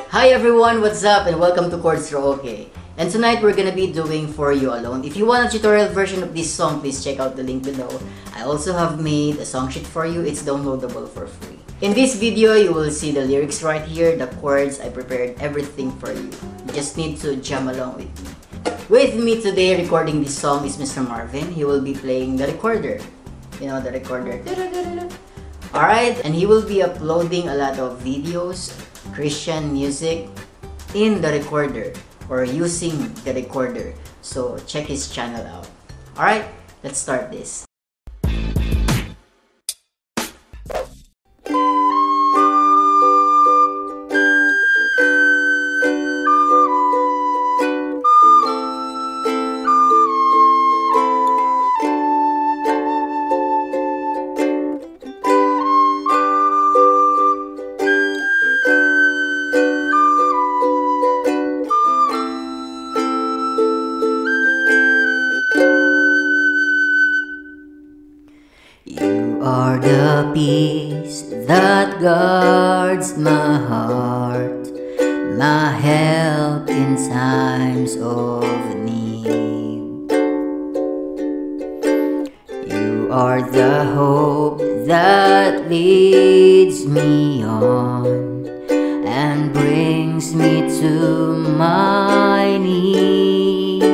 Hi everyone, what's up and welcome to Chordsraoke. And tonight we're gonna be doing For You Alone. If you want a tutorial version of this song, please check out the link below. I also have made a song sheet for you. It's downloadable for free. In this video, you will see the lyrics right here, the chords. I prepared everything for you. You just need to jam along with me. With me today recording this song is Mr. Marvin. He will be playing the recorder. You know, the recorder. Alright, and he will be uploading a lot of videos, Christian music in the recorder or using the recorder. So check his channel out. Alright, let's start this. You are the peace that guards my heart, my help in times of need. You are the hope that leads me on and brings me to my knees.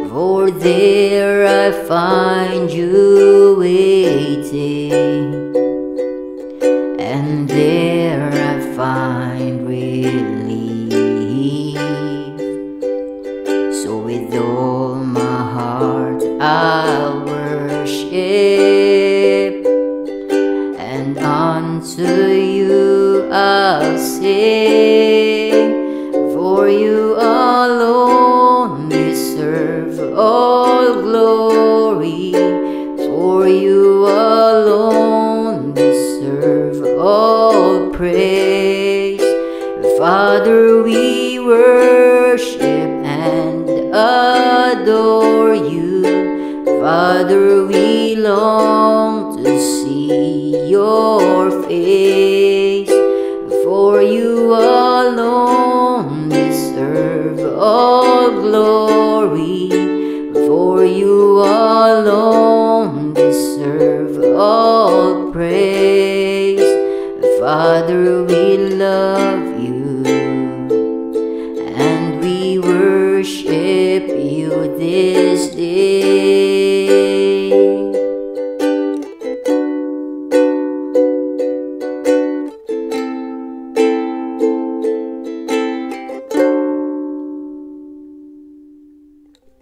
For there I find you waiting, and there I find relief. So with all my heart I'll worship, and unto you I'll sing. For you alone deserve all glory, for you alone deserve all praise. Father, we worship and adore you. Father, we long to see your face, for you alone deserve all glory, for you alone deserve all praise. Father, we love you and we worship you this day.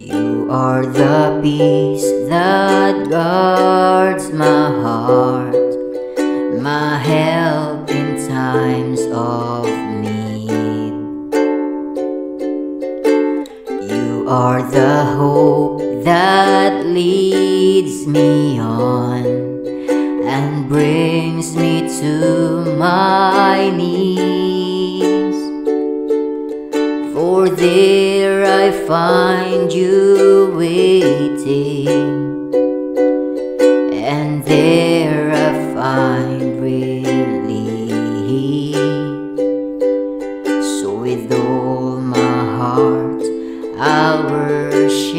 You are the peace that guards my heart, my help in times of need. You are the hope that leads me on and brings me to my knees. For there I find you waiting, and there I find relief. So with all my heart I'll worship,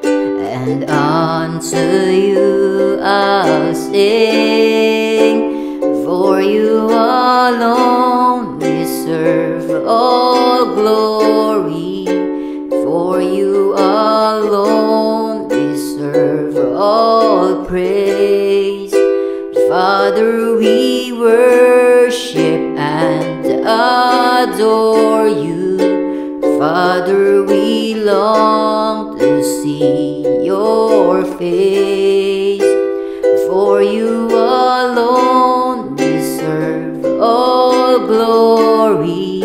and unto you I'll sing. For you alone deserve all glory, for you alone deserve all praise. Father, we worship and adore you. Father, we long to see your face, for you alone deserve all glory,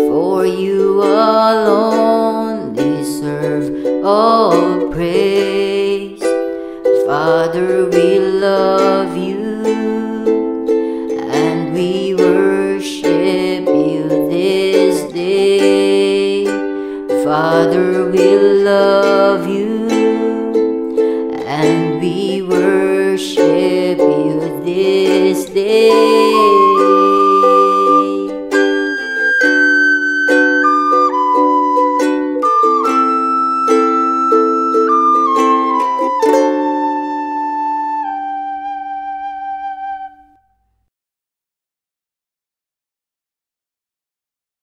for you alone deserve all praise. Father, we